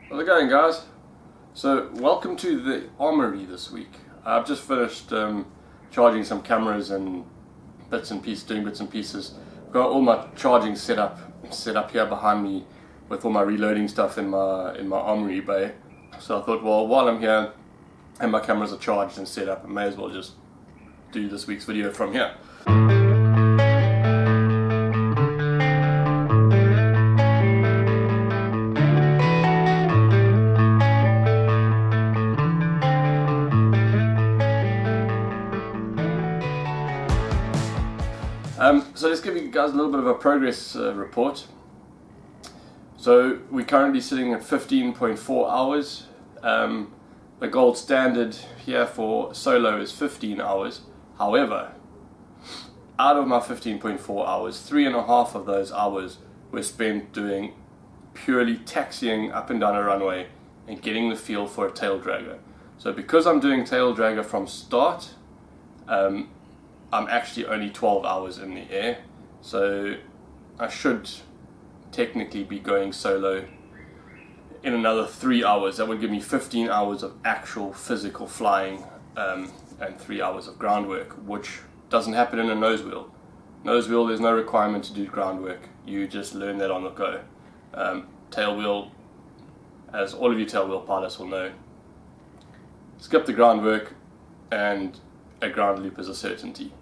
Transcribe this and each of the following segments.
How's it going, guys? So welcome to the armory this week. I've just finished charging some cameras and doing bits and pieces. Got all my charging set up here behind me with all my reloading stuff in my armory bay. So I thought, well, while I'm here and my cameras are charged and set up, I may as well just do this week's video from here. So let's give you guys a little bit of a progress report. So we're currently sitting at 15.4 hours. The gold standard here for solo is 15 hours. However, out of my 15.4 hours, 3.5 of those hours were spent doing purely taxiing up and down a runway and getting the feel for a tail dragger. So because I'm doing tail dragger from start, I'm actually only 12 hours in the air, so I should technically be going solo in another 3 hours. That would give me 15 hours of actual physical flying and 3 hours of groundwork, which doesn't happen in a nose wheel. Nose wheel, there's no requirement to do groundwork. You just learn that on the go. Tail wheel, as all of you tail wheel pilots will know, skip the groundwork and a ground loop is a certainty.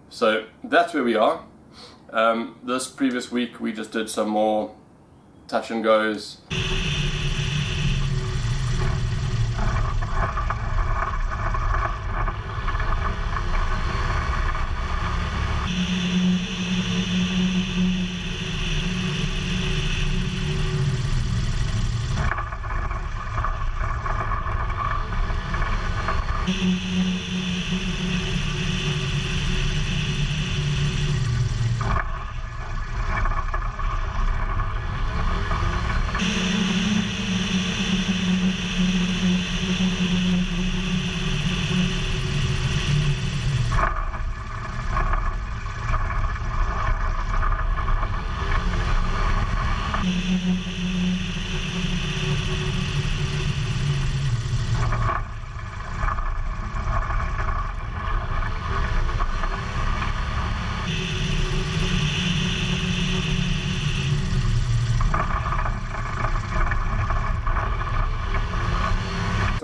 So that's where we are. This previous week we just did some more touch and goes.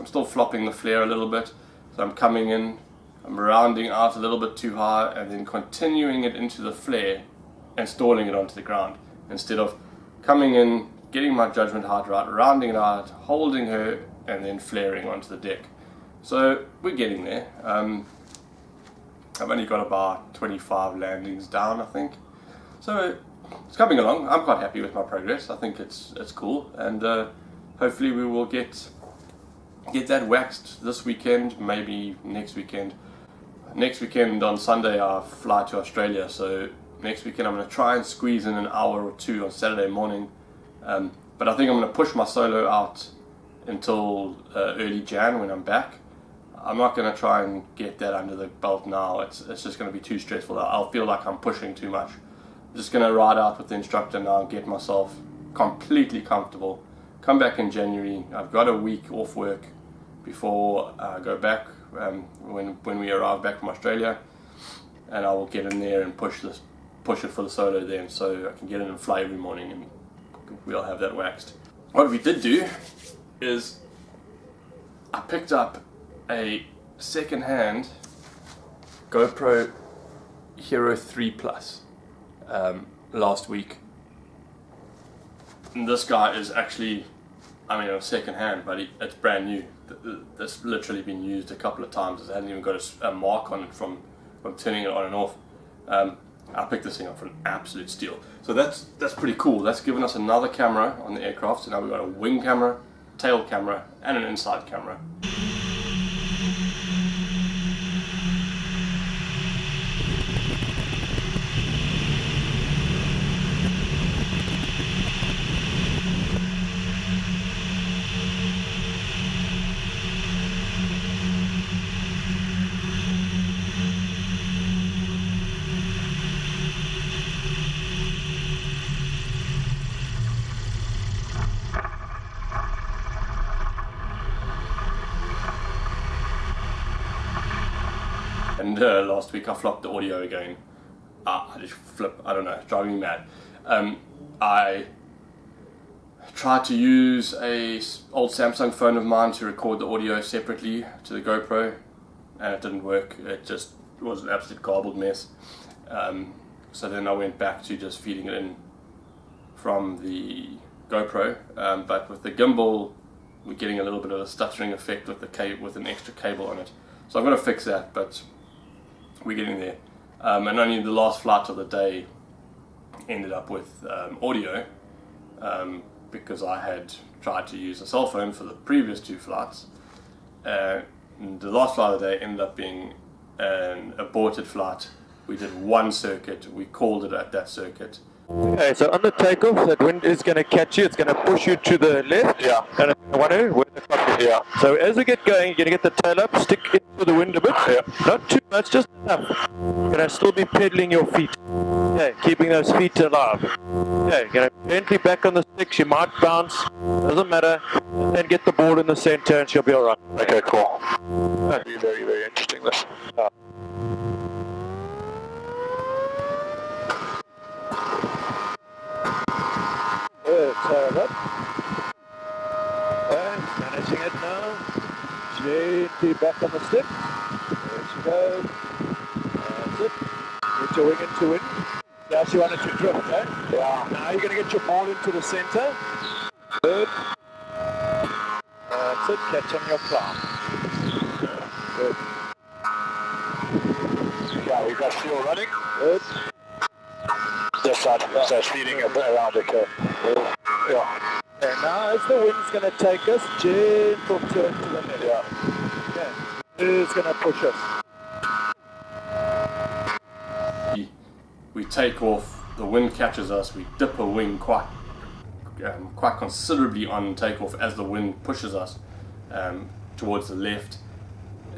Still flopping the flare a little bit, so I'm coming in, I'm rounding out a little bit too high and then continuing it into the flare and stalling it onto the ground instead of coming in, getting my judgment height right, rounding it out, holding her and then flaring onto the deck. So we're getting there. I've only got about 25 landings down, I think, so it's coming along. I'm quite happy with my progress. I think it's cool, and hopefully we will get that waxed this weekend, maybe next weekend. Next weekend on Sunday I fly to Australia, so next weekend I'm going to try and squeeze in an hour or two on Saturday morning, but I think I'm going to push my solo out until early Jan when I'm back. I'm not going to try and get that under the belt now. It's just going to be too stressful. I'll feel like I'm pushing too much. I'm just going to ride out with the instructor now and get myself completely comfortable. Come back in January. I've got a week off work before I go back, when we arrive back from Australia, and I will get in there and push it for the solo then, so I can get in and fly every morning and we'll have that waxed. What we did do is I picked up a second-hand GoPro Hero 3 Plus last week. And this guy is actually, a second hand, but it's brand new. That's literally been used a couple of times. It hasn't even got a mark on it from turning it on and off. I picked this thing up for an absolute steal. So that's pretty cool. That's given us another camera on the aircraft. So now we've got a wing camera, tail camera, and an inside camera. And last week I flopped the audio again. I just flip, I don't know, it's driving me mad. I tried to use a old Samsung phone of mine to record the audio separately to the GoPro, and it didn't work. It just was an absolute garbled mess. So then I went back to just feeding it in from the GoPro, but with the gimbal we're getting a little bit of a stuttering effect with the cable, with an extra cable on it. So I've got to fix that, but we're getting there. And only the last flight of the day ended up with audio, because I had tried to use a cell phone for the previous 2 flights. And the last flight of the day ended up being an aborted flight. We did 1 circuit, we called it at that circuit. Okay, so on the takeoff, that wind is going to catch you, it's going to push you to the left. Yeah. And it's going to where the clock is. Yeah. So as we get going, you're going to get the tail up, stick into the wind a bit. Yeah. Not too much, just enough. You're going to still be pedaling your feet. Okay, keeping those feet alive. Okay, you're going to gently back on the sticks, you might bounce, doesn't matter. And then get the ball in the center and she'll be alright. Okay, cool. That'd be very, very interesting, this. Good, tail up. Okay, managing it now. Gently back on the stick. There she goes. That's it. Get your wing into wind. That's you want it to drift, eh? Yeah. Now you're going to get your ball into the center. Good. That's it, catch on your climb. Good. Yeah, we got fuel running. Good. This side, so it's feeding a bit around, okay. Yeah. Okay, now as the wind's going to take us, gentle turn to the left. Yeah. Okay. It's going to push us. We take off, the wind catches us, we dip a wing quite considerably on takeoff as the wind pushes us towards the left.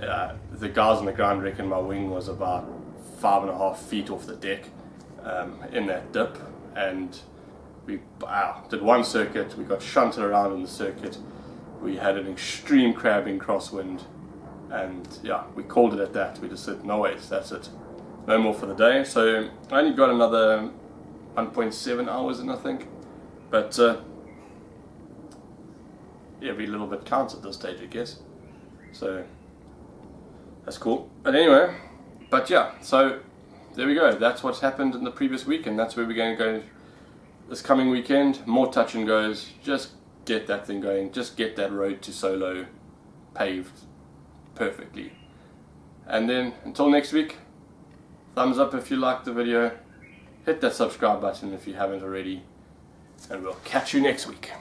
The guys on the ground reckon my wing was about 5.5 feet off the deck in that dip, and we did 1 circuit, we got shunted around in the circuit, we had an extreme crabbing crosswind, and yeah, we called it at that. We just said no ways, that's it, no more for the day. So I only got another 1.7 hours in, I think, but every little bit counts at this stage, I guess, so that's cool. But anyway, but yeah, so there we go. That's what's happened in the previous week, and that's where we're going to go this coming weekend. More touch and goes. Just get that thing going. Just get that road to Solo paved perfectly. And then until next week, thumbs up if you liked the video. Hit that subscribe button if you haven't already. And we'll catch you next week.